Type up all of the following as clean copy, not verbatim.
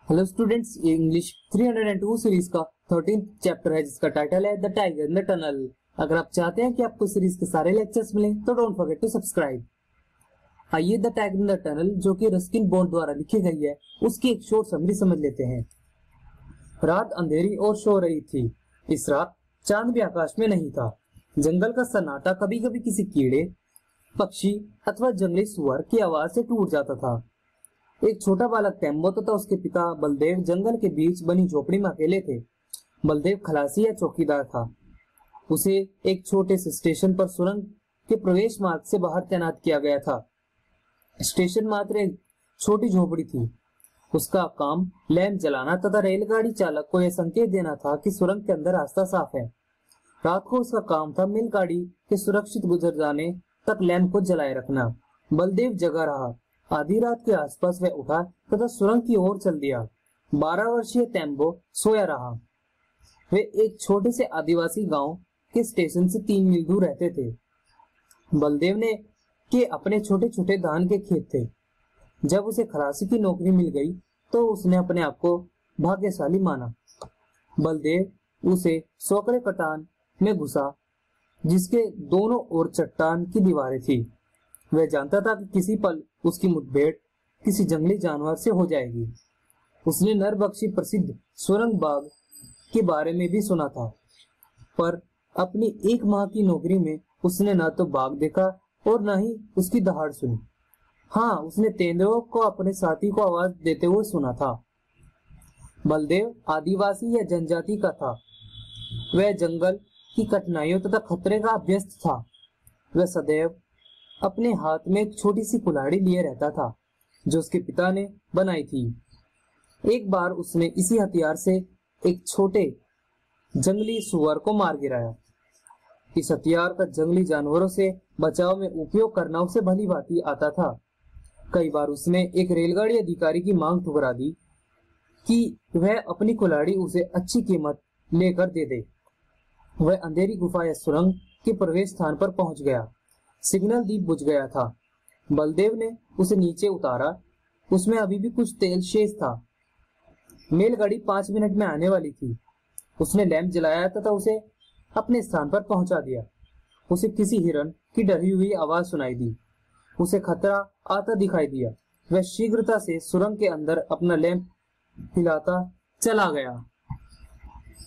Hello students, ये English 302 series का 13th chapter है जिसका टाइटल है the tiger in the tunnel. अगर आप चाहते हैं कि आपको सीरीज के सारे लेक्चर्स मिलें तो डोंट फॉरगेट टू सब्सक्राइब। आइए the tiger in the tunnel जो कि रस्किन बॉन्ड द्वारा लिखी गई है उसकी एक शॉर्ट समरी समझ लेते हैं। रात अंधेरी और सो रही थी। इस रात चांद भी आकाश में नहीं था। जंगल का सन्नाटा कभी कभी किसी कीड़े, पक्षी अथवा जंगली सुअर की आवाज से टूट जाता था। एक छोटा बालक टेम्बो तथा उसके पिता बलदेव जंगल के बीच बनी झोपड़ी में अकेले थे। बलदेव खलासी या चौकीदार था। उसे एक छोटे से स्टेशन पर सुरंग के प्रवेश मार्ग से बाहर तैनात किया गया था। स्टेशन मात्र एक छोटी झोपड़ी थी। उसका काम लैंप जलाना तथा रेलगाड़ी चालक को यह संकेत देना था कि सुरंग के अंदर रास्ता साफ है। रात को उसका काम था मिलगाड़ी के सुरक्षित गुजर जाने तक लैंप को जलाए रखना। बलदेव जगा रहा। आधी रात के आसपास वह उठा तथा सुरंग की ओर चल दिया। 12 वर्षीय टेम्बो सोया रहा। वे एक छोटे से आदिवासी गांव के स्टेशन से 3 मील दूर रहते थे। बलदेव ने के अपने छोटे छोटे धान के खेत थे। जब उसे खलासी की नौकरी मिल गई तो उसने अपने आप को भाग्यशाली माना। बलदेव उसे सोकड़े कटान में घुसा जिसके दोनों ओर चट्टान की दीवारें थी। वह जानता था कि किसी पल उसकी मुठभेड़ किसी जंगली जानवर से हो जाएगी। उसने नरबख्शी प्रसिद्ध सुरंग बाग के बारे में भी सुना था, पर अपनी 1 माह की नौकरी में उसने न तो बाघ देखा और न ही उसकी दहाड़ सुनी। हाँ, उसने तेंदुओं को अपने साथी को आवाज देते हुए सुना था। बलदेव आदिवासी या जनजाति का था। वह जंगल की कठिनाइयों तथा खतरे का अभ्यस्त था। वह सदैव अपने हाथ में एक छोटी सी कुल्हाड़ी लिए रहता था जो उसके पिता ने बनाई थी। एक बार उसने इसी हथियार से एक छोटे जंगली सुअर को मार गिराया। इस हथियार का जंगली जानवरों से बचाव में उपयोग करना उसे भली भांति आता था। कई बार उसने एक रेलगाड़ी अधिकारी की मांग ठुकरा दी कि वह अपनी कुल्हाड़ी उसे अच्छी कीमत लेकर दे दे। वह अंधेरी गुफा या सुरंग के प्रवेश स्थान पर पहुंच गया। सिग्नल दीप बुझ गया था। बलदेव ने उसे नीचे उतारा। उसमें अभी भी कुछ तेल शेष था। मेलगाड़ी 5 मिनट में आने वाली थी। उसने लैंप जलाया तथा उसे अपने स्थान पर पहुंचा दिया। उसे किसी हिरन की डरी हुई आवाज सुनाई दी। उसे खतरा आता दिखाई दिया। वह शीघ्रता से सुरंग के अंदर अपना लैंप हिलाता चला गया।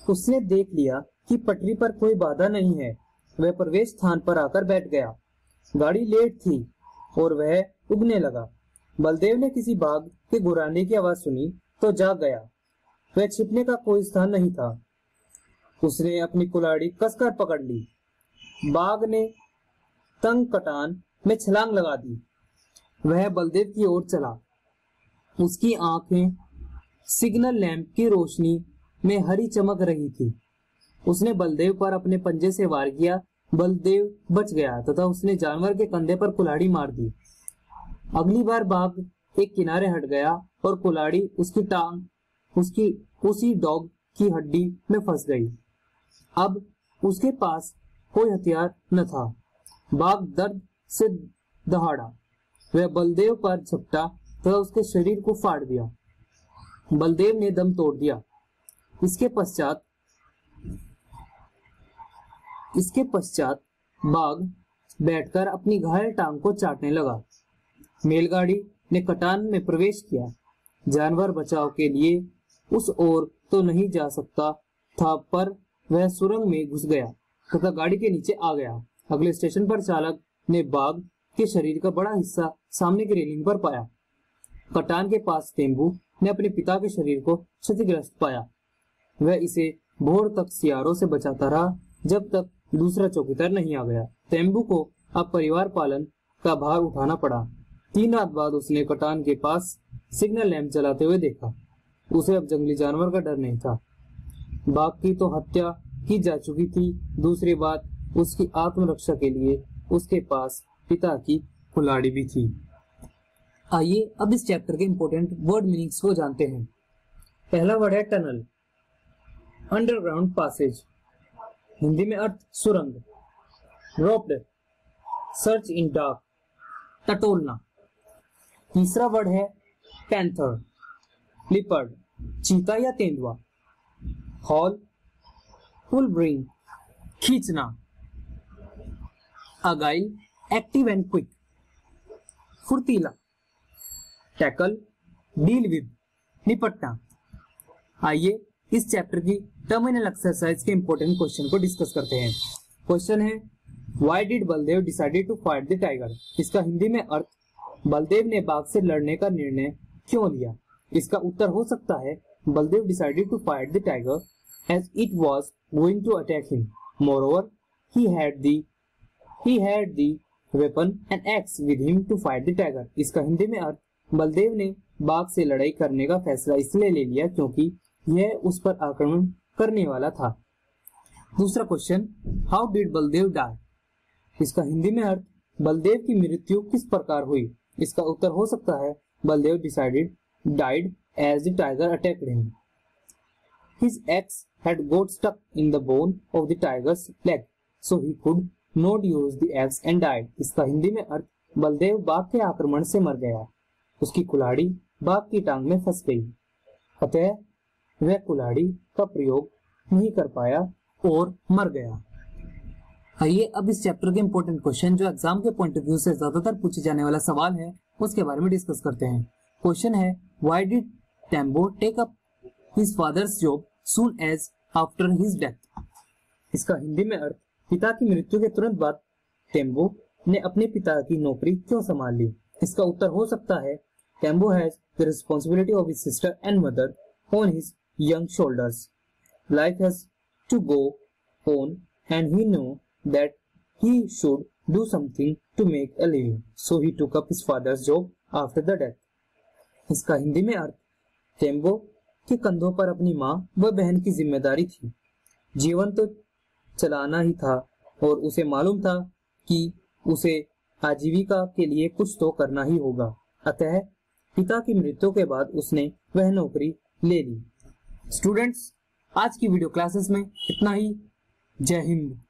उसने देख लिया कि पटरी पर कोई बाधा नहीं है। वह प्रवेश स्थान पर आकर बैठ गया। गाड़ी लेट थी और वह उगने लगा। बलदेव ने किसी बाघ के गुर्राने की आवाज सुनी तो जाग गया। वह छिपने का कोई स्थान नहीं था। उसने अपनी कुल्हाड़ी कसकर पकड़ ली। बाघ ने तंग कटान में छलांग लगा दी। वह बलदेव की ओर चला। उसकी आंखें सिग्नल लैंप की रोशनी में हरी चमक रही थी। उसने बलदेव पर अपने पंजे से वार किया। बलदेव बच गया तथा उसने जानवर के कंधे पर कुल्हाड़ी मार दी। अगली बार बाघ एक किनारे हट गया और कुल्हाड़ी उसकी टांग उसी डॉग की हड्डी में फंस गई। अब उसके पास कोई हथियार न था। बाघ दर्द से दहाड़ा। वह बलदेव पर झपटा तथा उसके शरीर को फाड़ दिया। बलदेव ने दम तोड़ दिया। इसके पश्चात बाघ बैठकर अपनी घायल टांग को चाटने लगा। मेलगाड़ी ने कटान में प्रवेश किया। जानवर बचाव के लिए उस ओर तो नहीं जा सकता था, पर वह सुरंग में घुस गया तथा गाड़ी के नीचे आ गया। अगले स्टेशन पर चालक ने बाघ के शरीर का बड़ा हिस्सा सामने की रेलिंग पर पाया। कटान के पास तेंबू ने अपने पिता के शरीर को क्षतिग्रस्त पाया। वह इसे भोर तक सियारों से बचाता रहा जब तक दूसरा चौकीदार नहीं आ गया। तेंबू को अब परिवार पालन का भार उठाना पड़ा। 3 रात बाद उसने कटान के पास सिग्नल लैंप जलाते हुए देखा। उसे अब जंगली जानवर का डर नहीं था। बाघ की तो हत्या की जा चुकी थी। दूसरी बात, उसकी आत्मरक्षा के लिए उसके पास पिता की कुल्हाड़ी भी थी। आइए अब इस चैप्टर के इंपॉर्टेंट वर्ड मीनिंग्स को जानते हैं। पहला वर्ड है टनल, अंडरग्राउंड पैसेज। हिंदी में अर्थ सुरंग। रोप्ड, सर्च इन डार्क, टटोलना। तीसरा वर्ड है पैंथर, लिपर्ड। चीता या तेंदुआ। हॉल, पुल ब्रिंग, खींचना। अगाइल, एक्टिव एंड क्विक, फुर्तीला। टैकल, डील विद, निपटना। आइए इस चैप्टर की टर्मिनल एक्सरसाइज के इंपॉर्टेंट क्वेश्चन को डिस्कस करते हैं। क्वेश्चन है, why did Baldev decided to fight the tiger. इसका हिंदी में अर्थ, बलदेव ने बाघ से लड़ने का निर्णय क्यों लिया। इसका उत्तर हो सकता है, Baldev decided to fight the tiger as it was going to attack him. Moreover he had the weapon and axe with him to fight the tiger। इसका हिंदी में अर्थ, बलदेव ने बाघ से लड़ाई करने का फैसला इसलिए ले लिया क्योंकि यह उस पर आक्रमण करने वाला था। दूसरा question, how did Baldev die. इसका हिंदी में अर्थ, बलदेव की मृत्यु किस प्रकार हुई। इसका उत्तर हो सकता है, Baldev died as the tiger attacked him। His axe had got stuck in the bone of the tiger's leg, so he could not use the axe and died। इसका हिंदी में अर्थ, बलदेव बाघ के आक्रमण से मर गया, उसकी कुल्हाड़ी बाघ की टांग में फंस गई, अतः वह कुल्हाड़ी का प्रयोग नहीं कर पाया और मर गया। आइए अब इस चैप्टर के इंपॉर्टेंट क्वेश्चन जो एग्जाम के पॉइंट ऑफ व्यू से ज्यादातर पूछे जाने वाला सवाल है उसके बारे में डिस्कस करते हैं। क्वेश्चन है, why did Tembo take up his father's job soon as after his death. इसका हिंदी में अर्थ, पिता की मृत्यु के तुरंत बाद टेम्बो ने अपने पिता की नौकरी क्यों संभाल ली। इसका उत्तर हो सकता है, Tembo has the responsibility of his sister and mother on his young shoulders. Life has to go on and he know that he should do something to make a living, so he took up his father's job after the death। इसका हिंदी में अर्थ, टेम्बो के कंधों पर अपनी माँ व बहन की जिम्मेदारी थी, जीवन तो चलाना ही था और उसे मालूम था कि उसे आजीविका के लिए कुछ तो करना ही होगा, अतः पिता की मृत्यु के बाद उसने वह नौकरी ले ली। स्टूडेंट्स, आज की वीडियो क्लासेस में इतना ही। जय हिंद।